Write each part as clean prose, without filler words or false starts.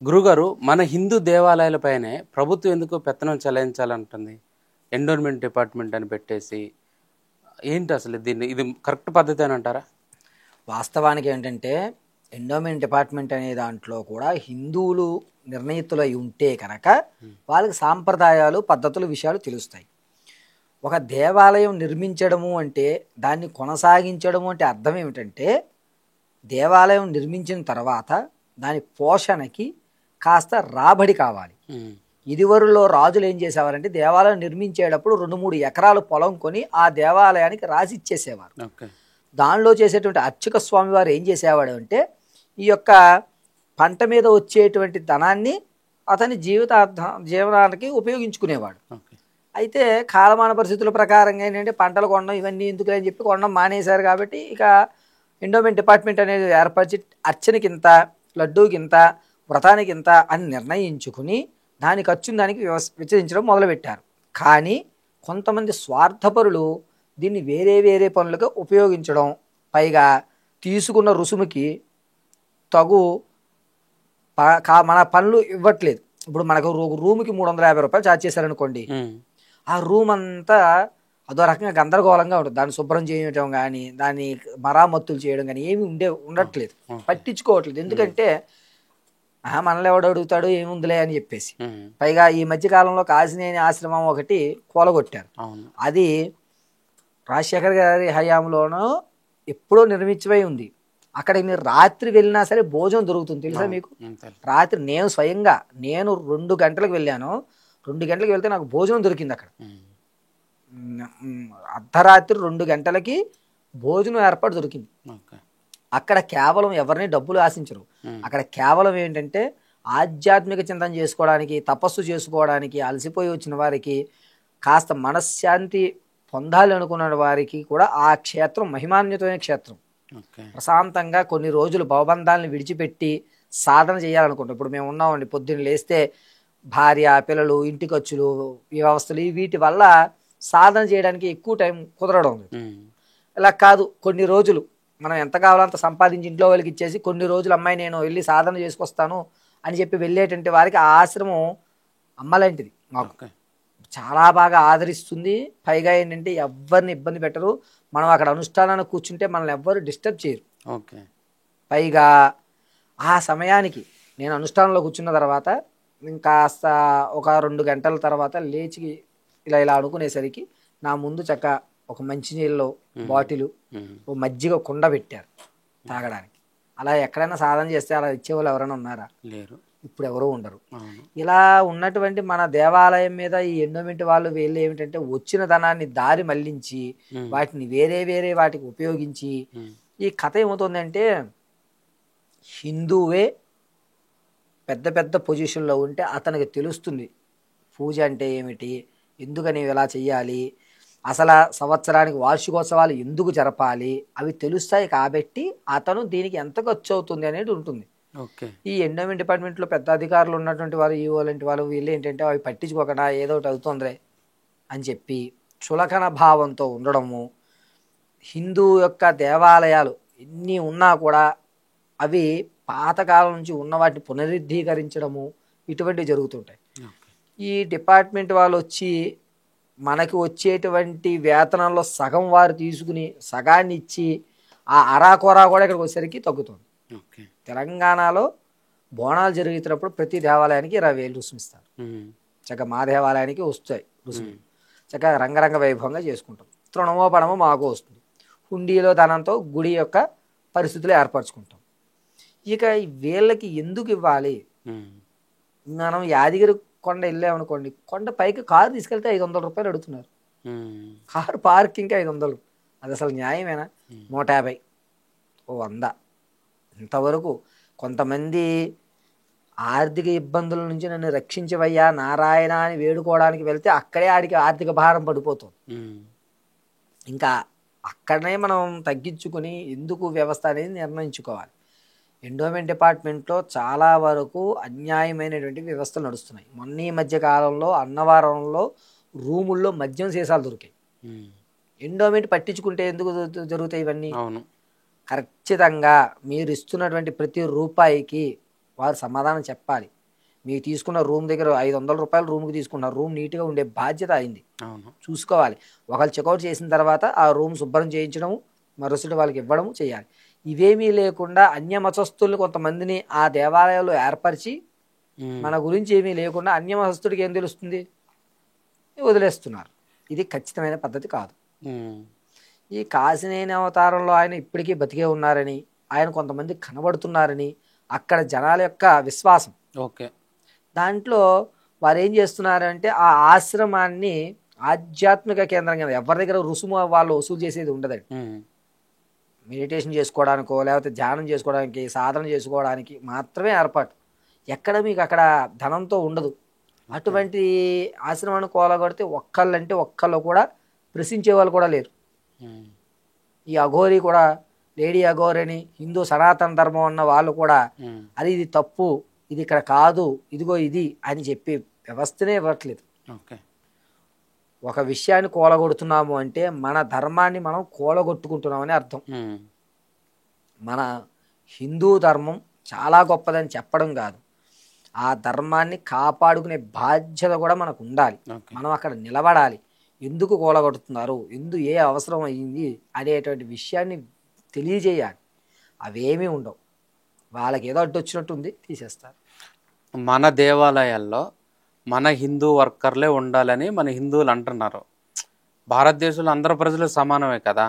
గురుగారు, మన హిందూ దేవాలయాలపైనే ప్రభుత్వం ఎందుకు పెత్తనం చెలాయించాలంటుంది? ఎండోన్మెంట్ డిపార్ట్మెంట్ అని పెట్టేసి. ఏంటి అసలు ఇది కరెక్ట్ పద్ధతేనంటారా? వాస్తవానికి ఏంటంటే ఎండోమెంట్ డిపార్ట్మెంట్ అనే దాంట్లో కూడా హిందువులు నిర్ణయితులై ఉంటే కనుక వాళ్ళకి సాంప్రదాయాలు పద్ధతులు విషయాలు తెలుస్తాయి. ఒక దేవాలయం నిర్మించడము అంటే దాన్ని కొనసాగించడము అంటే అర్థం ఏమిటంటే దేవాలయం నిర్మించిన తర్వాత దాని పోషణకి కాస్త రాబడి కావాలి. ఇదివరలో రాజులు ఏం చేసేవారంటే దేవాలయం నిర్మించేటప్పుడు 2-3 ఎకరాలు పొలం కొని ఆ దేవాలయానికి రాసి ఇచ్చేసేవారు. దానిలో చేసేటువంటి అర్చక స్వామి వారు ఏం చేసేవాడు అంటే ఈ యొక్క పంట మీద వచ్చేటువంటి ధనాన్ని అతని జీవనానికి ఉపయోగించుకునేవాడు. అయితే కాలమాన పరిస్థితుల ప్రకారంగా ఏంటంటే పంటలు కొనడం ఇవన్నీ ఎందుకు అని చెప్పి కొనడం మానేశారు. కాబట్టి ఇక ఎండోమెంట్ డిపార్ట్మెంట్ అనేది ఏర్పరిచి అర్చనకింత, లడ్డూకింత, వ్రతానికింత అని నిర్ణయించుకుని దాని ఖర్చుని దానికి విచరించడం మొదలుపెట్టారు. కానీ కొంతమంది స్వార్థపరులు దీన్ని వేరే వేరే పనులుగా ఉపయోగించడం, పైగా తీసుకున్న రుసుముకి తగు మన పనులు ఇవ్వట్లేదు. ఇప్పుడు మనకు రూమ్కి 350 రూపాయలు ఛార్జ్ చేశారనుకోండి, ఆ రూమ్ అంతా అదో రకంగా గందరగోళంగా ఉంటుంది. దాన్ని శుభ్రం చేయడం కానీ దాన్ని మరామత్తులు చేయడం కానీ ఏమి ఉండట్లేదు, పట్టించుకోవట్లేదు. ఎందుకంటే మనల్ని ఎవడు అడుగుతాడు ఏముందిలే అని చెప్పేసి. పైగా ఈ మధ్యకాలంలో కాశీనేని ఆశ్రమం ఒకటి కూలగొట్టారు. అది రాజశేఖర్ గారి హయాంలోనూ ఎప్పుడో నిర్మించబడి ఉంది. అక్కడికి మీరు రాత్రి వెళ్ళినా సరే భోజనం దొరుకుతుంది, తెలుసా మీకు? రాత్రి నేను స్వయంగా 2 గంటలకు వెళ్ళాను. 2 గంటలకు వెళ్తే నాకు భోజనం దొరికింది అక్కడ. అర్ధరాత్రి 2 గంటలకి భోజనం ఏర్పాటు దొరికింది. అక్కడ కేవలం ఎవరిని డబ్బులు ఆశించరు. అక్కడ కేవలం ఏంటంటే ఆధ్యాత్మిక చింతన చేసుకోవడానికి, తపస్సు చేసుకోవడానికి, అలసిపోయి వచ్చిన వారికి, కాస్త మనశ్శాంతి పొందాలి అనుకున్న వారికి కూడా ఆ క్షేత్రం మహిమాన్వితమైన క్షేత్రం. ప్రశాంతంగా కొన్ని రోజులు భవబంధాలను విడిచిపెట్టి సాధన చేయాలనుకుంటాం. ఇప్పుడు మేము ఉన్నామండి, పొద్దున్న లేస్తే భార్య, పిల్లలు, ఇంటి ఖర్చులు, ఈ వ్యవస్థలు, వీటి వల్ల సాధన చేయడానికి ఎక్కువ టైం కుదరడం. ఇలా కాదు, కొన్ని రోజులు మనం ఎంత కావాలో అంత సంపాదించి ఇంట్లో వాళ్ళకి ఇచ్చేసి కొన్ని రోజులు అమ్మాయి నేను వెళ్ళి సాధన చేసుకొస్తాను అని చెప్పి వెళ్ళేటంటే వారికి ఆ ఆశ్రమం అమ్మలాంటిది. మాకు చాలా బాగా ఆదరిస్తుంది. పైగా ఏంటంటే ఎవరిని ఇబ్బంది పెట్టరు. మనం అక్కడ అనుష్ఠానాన్ని కూర్చుంటే మనల్ని ఎవ్వరు డిస్టర్బ్ చేయరు. పైగా ఆ సమయానికి నేను అనుష్ఠానంలో కూర్చున్న తర్వాత ఇంకాస్త ఒక 2 గంటల తర్వాత లేచి ఇలా అనుకునేసరికి నా ముందు చక్క ఒక మంచినీళ్ళలో బాటిలు, ఓ మజ్జిగ కుండ పెట్టారు తాగడానికి. అలా ఎక్కడైనా సాధన చేస్తే అలా ఇచ్చేవాళ్ళు ఎవరైనా ఉన్నారా? లేరు, ఇప్పుడు ఎవరూ ఉండరు. ఇలా ఉన్నటువంటి మన దేవాలయం మీద ఈ ఎండోమెంట్ వాళ్ళు వీళ్ళు ఏమిటంటే వచ్చిన ధనాన్ని దారి మళ్లించి వాటిని వేరే వేరే వాటికి ఉపయోగించి ఈ కథ ఏమవుతుందంటే హిందువే పెద్ద పెద్ద పొజిషన్లో ఉంటే అతనికి తెలుస్తుంది పూజ అంటే ఏమిటి, ఎందుకని ఇలా చెయ్యాలి, అసలు సంవత్సరానికి వార్షికోత్సవాలు ఎందుకు జరపాలి, అవి తెలుస్తాయి. కాబట్టి అతను దీనికి ఎంత ఖర్చు అవుతుంది అనేది ఉంటుంది. ఈ ఎండోమెంట్ డిపార్ట్మెంట్లో పెద్ద అధికారులు ఉన్నటువంటి వారు, ఈఓ లాంటి వాళ్ళు, వీళ్ళు ఏంటంటే అవి పట్టించుకోకుండా ఏదో ఒకటి అవుతుందిరే అని చెప్పి చులకన భావంతో ఉండడము, హిందూ యొక్క దేవాలయాలు ఎన్ని ఉన్నా కూడా అవి పాతకాలం నుంచి ఉన్న వాటిని పునరుద్ధీకరించడము ఇటువంటివి జరుగుతుంటాయి. ఈ డిపార్ట్మెంట్ వాళ్ళు వచ్చి మనకి వచ్చేటువంటి వేతనంలో సగం వారు తీసుకుని సగాన్ని ఇచ్చి ఆ అరాకొరా కూడా ఇక్కడికి వచ్చేసరికి తగ్గుతుంది. తెలంగాణలో బోనాలు జరుగుతున్నప్పుడు ప్రతి దేవాలయానికి 20,000 రుసుము ఇస్తారు. చక్కగా మా దేవాలయానికి వస్తాయి రుసుము. చక్కగా రంగరంగ వైభవంగా చేసుకుంటాం. తృణమో పణమో మాకు వస్తుంది. హుండీలో ధనంతో గుడి యొక్క పరిస్థితులు ఏర్పరచుకుంటాం. ఇక వీళ్ళకి ఎందుకు ఇవ్వాలి? మనం యాదగిరి కొండ వెళ్ళామనుకోండి, కొండ పైకి కారు తీసుకెళ్తే 500 రూపాయలు అడుగుతున్నారు. కారు పార్కింగ్కి 500. అది అసలు న్యాయమేనా? 150, 100. ఇంతవరకు కొంతమంది ఆర్థిక ఇబ్బందుల నుంచి నన్ను రక్షించవయ్యా నారాయణ అని వేడుకోవడానికి వెళ్తే అక్కడే ఆడికి ఆర్థిక భారం పడిపోతుంది. ఇంకా అక్కడనే మనం తగ్గించుకొని ఎందుకు వ్యవస్థ అనేది నిర్ణయించుకోవాలి. ఎండోమెంట్ డిపార్ట్మెంట్లో చాలా వరకు అన్యాయమైనటువంటి వ్యవస్థలు నడుస్తున్నాయి. మొన్న ఈ మధ్య కాలంలో అన్నవరంలో రూముల్లో మద్యం సీసాలు దొరికాయి. ఎండోమెంట్ పట్టించుకుంటే ఎందుకు జరుగుతాయి ఇవన్నీ? ఖచ్చితంగా మీరు ఇస్తున్నటువంటి ప్రతి రూపాయికి వారు సమాధానం చెప్పాలి. మీరు తీసుకున్న రూమ్ దగ్గర 500 రూపాయలు రూమ్కి తీసుకున్నారు, రూమ్ నీట్గా ఉండే బాధ్యత అయింది, అవును. చూసుకోవాలి. ఒకళ్ళు చెక్అవుట్ చేసిన తర్వాత ఆ రూమ్ శుభ్రం చేయించడము, మరుసటి వాళ్ళకి ఇవ్వడము చేయాలి. ఇవేమీ లేకుండా అన్య మతస్థుల్ని కొంతమందిని ఆ దేవాలయాల్లో ఏర్పరిచి మన గురించి ఏమీ లేకుండా అన్య మతస్థుడికి ఏం తెలుస్తుంది, వదిలేస్తున్నారు. ఇది ఖచ్చితమైన పద్ధతి కాదు. ఈ కాశినేని అవతారంలో ఆయన ఇప్పటికీ బతికే ఉన్నారని, ఆయన కొంతమంది కనబడుతున్నారని అక్కడ జనాల యొక్క విశ్వాసం. ఓకే. దాంట్లో వారు ఏం చేస్తున్నారంటే ఆ ఆశ్రమాన్ని ఆధ్యాత్మిక కేంద్రంగా, ఎవరి దగ్గర రుసుము వాళ్ళు వసూలు చేసేది ఉండదండి. మెడిటేషన్ చేసుకోవడానికో లేకపోతే ధ్యానం చేసుకోవడానికి, సాధన చేసుకోవడానికి మాత్రమే ఏర్పాటు. ఎక్కడ మీకు అక్కడ ధనంతో ఉండదు. అటువంటి ఆశ్రమాన్ని కోలగొడితే ఒక్కళ్ళు కూడా ప్రశ్నించే వాళ్ళు కూడా లేరు. ఈ అఘోరి కూడా, లేడీ అఘోరి అని హిందూ సనాతన ధర్మం అన్న వాళ్ళు కూడా అది ఇది తప్పు, ఇది ఇక్కడ కాదు, ఇదిగో ఇది అని చెప్పి వ్యవస్థనే ఇవ్వట్లేదు. ఒక విషయాన్ని కూలగొడుతున్నాము అంటే మన ధర్మాన్ని మనం కూలగొట్టుకుంటున్నామని అర్థం. మన హిందూ ధర్మం చాలా గొప్పదని చెప్పడం కాదు, ఆ ధర్మాన్ని కాపాడుకునే బాధ్యత కూడా మనకు ఉండాలి. మనం అక్కడ నిలబడాలి. ఎందుకు కూలగొడుతున్నారు, ఏ అవసరం అయ్యింది అనేటువంటి విషయాన్ని తెలియజేయాలి. అవేమీ ఉండవు. వాళ్ళకి ఏదో అడ్డు వచ్చినట్టుంది తీసేస్తారు. మన దేవాలయాల్లో మన హిందూ వర్కర్లే ఉండాలని మన హిందువులు అంటున్నారు. భారతదేశంలో అందరు ప్రజలు సమానమే కదా,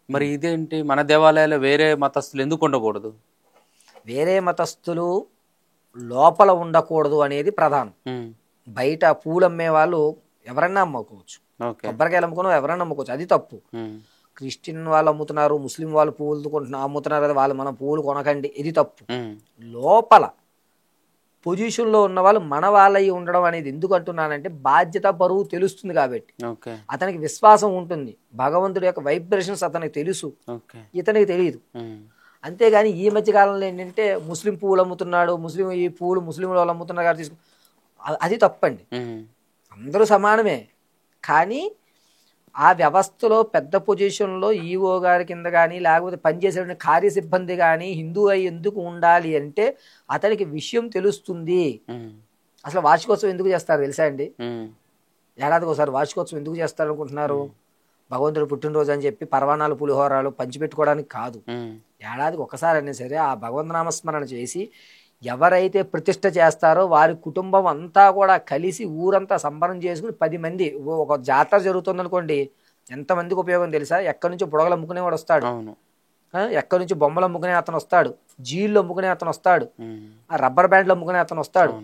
మరి ఇదేంటి మన దేవాలయాల్లో వేరే మతస్థులు ఎందుకు ఉండకూడదు? వేరే మతస్థులు లోపల ఉండకూడదు అనేది ప్రధానం. బయట పూలు అమ్మే వాళ్ళు ఎవరన్నా అమ్ముకోవచ్చు, కొబ్బరికాయలు అమ్ముకున్నా ఎవరన్నా అమ్ముకోవచ్చు, అది తప్పు. క్రిస్టియన్ వాళ్ళు అమ్ముతున్నారు, ముస్లిం వాళ్ళు పువ్వులు అమ్ముతున్నారు కదా, వాళ్ళు మనం పువ్వులు కొనకండి, ఇది తప్పు. లోపల పొజిషన్లో ఉన్న వాళ్ళు మన వాళ్ళయి ఉండడం అనేది ఎందుకు అంటున్నానంటే బాధ్యత బరువు తెలుస్తుంది కాబట్టి. అతనికి విశ్వాసం ఉంటుంది, భగవంతుడి యొక్క వైబ్రేషన్స్ అతనికి తెలుసు, ఇతనికి తెలియదు. అంతేగాని ఈ మధ్య కాలంలో ఏంటంటే ముస్లిం పువ్వులు అమ్ముతున్నాడు, ఈ పువ్వులు ముస్లిం వాళ్ళు అమ్ముతున్నారు కాబట్టి తీసుకు, అది తప్పండి. అందరూ సమానమే. కానీ ఆ వ్యవస్థలో పెద్ద పొజిషన్లో ఈఓ గారి కింద కానీ లేకపోతే పనిచేసే కార్య సిబ్బంది కానీ హిందూ అయి ఎందుకు ఉండాలి అంటే అతనికి విషయం తెలుస్తుంది. అసలు వార్షికోత్సవం ఎందుకు చేస్తారు తెలుసా అండి? ఏడాదికి ఒకసారి వార్షికోత్సవం ఎందుకు చేస్తారు అనుకుంటున్నారు? భగవంతుడు పుట్టినరోజు అని చెప్పి పర్వాణాలు పులిహోరాలు పంచిపెట్టుకోవడానికి కాదు. ఏడాదికి ఒకసారి అయినా సరే ఆ భగవంతు నామస్మరణ చేసి ఎవరైతే ప్రతిష్ఠ చేస్తారో వారి కుటుంబం అంతా కూడా కలిసి ఊరంతా సంబరం చేసుకుని 10 మంది, ఒక జాతర జరుగుతుంది అనుకోండి, ఎంతమందికి ఉపయోగం తెలుసా? ఎక్కడి నుంచి బుడగలు అమ్ముకునేవాడు వస్తాడు, ఎక్కడి నుంచి బొమ్మలు అమ్ముకునే అతను వస్తాడు, జీళ్ళు అమ్ముకునే అతను వస్తాడు, ఆ రబ్బర్ బ్యాండ్లు అమ్ముకునే అతను వస్తాడు.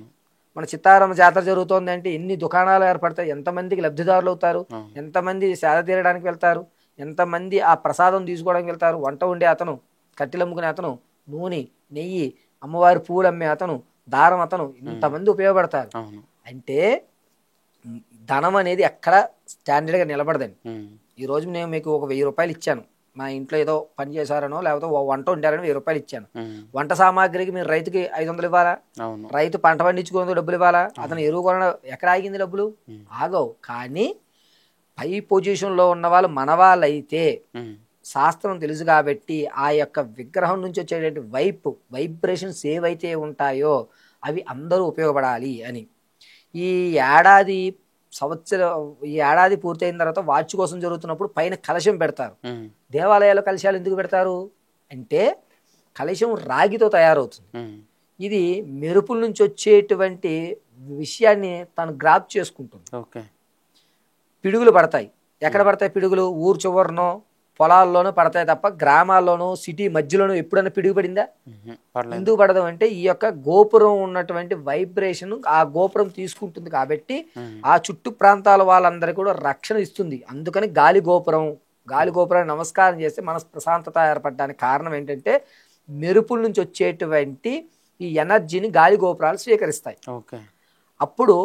మన చిత్తారామ జాతర జరుగుతోంది అంటే ఎన్ని దుకాణాలు ఏర్పడతాయి, ఎంతమందికి లబ్ధిదారులు అవుతారు, ఎంతమంది సేద తీరడానికి వెళ్తారు, ఎంతమంది ఆ ప్రసాదం తీసుకోవడానికి వెళ్తారు. వంట ఉండే అతను, కట్టెలు అమ్ముకునే అతను, నూనె నెయ్యి అమ్మవారి పూలు అమ్మే అతను, దారం అతను, ఇంతమంది ఉపయోగపడతారు. అంటే ధనం అనేది ఎక్కడ స్టాండర్డ్గా నిలబడదండి. ఈరోజు నేను మీకు ఒక 1000 రూపాయలు ఇచ్చాను, మా ఇంట్లో ఏదో పని చేశారనో లేకపోతే వంట వండారని 1000 రూపాయలు ఇచ్చాను. వంట సామాగ్రికి మీరు రైతుకి 500 ఇవ్వాలా? రైతు పంట పండించుకునేందుకు డబ్బులు ఇవ్వాలా? అతను ఎరువు కొన ఎక్కడ ఆగింది డబ్బులు? ఆగవు. కానీ పై పొజిషన్లో ఉన్న వాళ్ళు మన వాళ్ళైతే శాస్త్రం తెలుసు కాబట్టి ఆ యొక్క విగ్రహం నుంచి వచ్చేటువంటి వైబ్రేషన్స్ ఏవైతే ఉంటాయో అవి అందరూ ఉపయోగపడాలి అని. ఈ ఏడాది పూర్తయిన తర్వాత వాచ్ కోసం జరుగుతున్నప్పుడు పైన కలశం పెడతారు. దేవాలయాల్లో కలశాలు ఎందుకు పెడతారు అంటే కలశం రాగితో తయారవుతుంది. ఇది మెరుపుల నుంచి వచ్చేటువంటి విషయాన్ని తను గ్రాప్ చేసుకుంటుంది. పిడుగులు పడతాయి. ఎక్కడ పడతాయి పిడుగులు? ఊరు చివరినో పొలాల్లోనూ పడతాయి తప్ప గ్రామాల్లోనూ సిటీ మధ్యలోనూ ఎప్పుడైనా పిడుగు పడిందా? ఎందుకు పడదు అంటే ఈ యొక్క గోపురం ఉన్నటువంటి వైబ్రేషన్ ఆ గోపురం తీసుకుంటుంది కాబట్టి ఆ చుట్టూ ప్రాంతాల వాళ్ళందరికీ కూడా రక్షణ ఇస్తుంది. అందుకని గాలి గోపురాన్ని నమస్కారం చేస్తే మన ప్రశాంతత ఏర్పడడానికి కారణం ఏంటంటే మెరుపుల నుంచి వచ్చేటువంటి ఈ ఎనర్జీని గాలి గోపురాలు స్వీకరిస్తాయి. అప్పుడు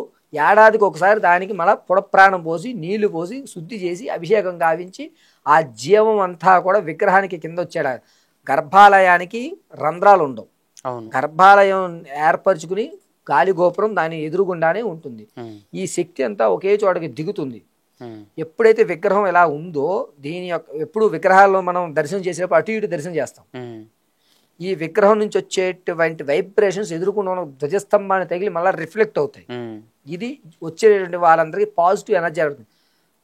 ఏడాదికి ఒకసారి దానికి మళ్ళీ పుడప్రాణం పోసి నీళ్లు పోసి శుద్ధి చేసి అభిషేకం గావించి ఆ జీవం అంతా కూడా విగ్రహానికి కింద వచ్చాడు. గర్భాలయానికి రంధ్రాలు ఉండవు, గర్భాలయం ఏర్పరచుకుని గాలి గోపురం దాని ఎదురుగుండానే ఉంటుంది. ఈ శక్తి అంతా ఒకే చోటకి దిగుతుంది. ఎప్పుడైతే విగ్రహం ఎలా ఉందో దీని యొక్క ఎప్పుడు విగ్రహాల్లో మనం దర్శనం చేసేటప్పుడు అటు ఇటు దర్శనం చేస్తాం. ఈ విగ్రహం నుంచి వచ్చేటువంటి వైబ్రేషన్స్ ఎదుర్కొన్న ధ్వజస్తంభాన్ని తగిలి మళ్ళీ రిఫ్లెక్ట్ అవుతాయి. ఇది వచ్చేటువంటి వాళ్ళందరికీ పాజిటివ్ ఎనర్జీ అవుతుంది.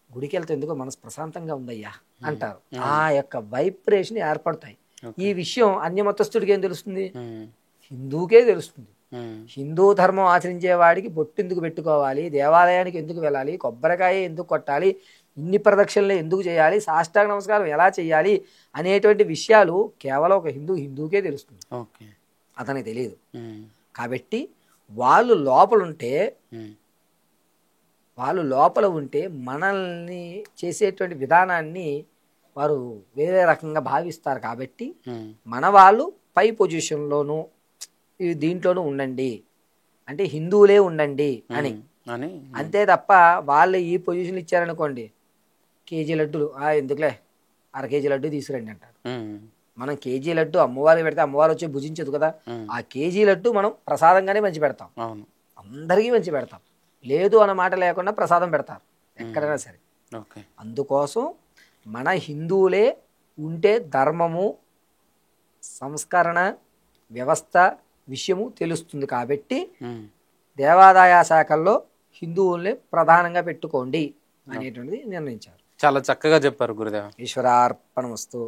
గుడికి వెళ్తే ఎందుకో మనసు ప్రశాంతంగా ఉందయ్యా అంటారు. ఆ యొక్క వైబ్రేషన్ ఏర్పడతాయి. ఈ విషయం అన్యమతస్థుడికి ఏం తెలుస్తుంది? హిందూకే తెలుస్తుంది. హిందూ ధర్మం ఆచరించే వాడికి బొట్టు ఎందుకు పెట్టుకోవాలి, దేవాలయానికి ఎందుకు వెళ్ళాలి, కొబ్బరికాయ ఎందుకు కొట్టాలి, ఇన్ని ప్రదక్షిణలు ఎందుకు చేయాలి, సాష్టాంగ నమస్కారం ఎలా చేయాలి అనేటువంటి విషయాలు కేవలం ఒక హిందూకే తెలుస్తుంది, అతనికి తెలియదు. కాబట్టి వాళ్ళు లోపల ఉంటే మనల్ని చేసేటువంటి విధానాన్ని వారు వేరే రకంగా భావిస్తారు. కాబట్టి మన వాళ్ళు పై పొజిషన్లోనూ దీంట్లోనూ ఉండండి అంటే హిందువులే ఉండండి అని అంతే తప్ప వాళ్ళు ఈ పొజిషన్ ఇచ్చారనుకోండి, కేజీ లడ్డులు ఎందుకులే అర-కేజీ లడ్డు తీసుకురండి అంటారు. మనం కేజీ లడ్డు అమ్మవారికి పెడితే అమ్మవారు వచ్చి భుజించదు కదా, ఆ కేజీ లడ్డు మనం ప్రసాదంగానే మంచి పెడతాం, అందరికీ మంచి పెడతాం. లేదు అన్న మాట లేకుండా ప్రసాదం పెడతారు ఎక్కడైనా సరే. అందుకోసం మన హిందువులే ఉంటే ధర్మము, సంస్కరణ, వ్యవస్థ విషయము తెలుస్తుంది. కాబట్టి దేవాదాయ శాఖల్లో హిందువుల్ని ప్రధానంగా పెట్టుకోండి అనేటువంటిది నిర్ణయించారు. చాలా చక్కగా చెప్పారు గురుదేవ. ఈశ్వరార్పణమస్తు.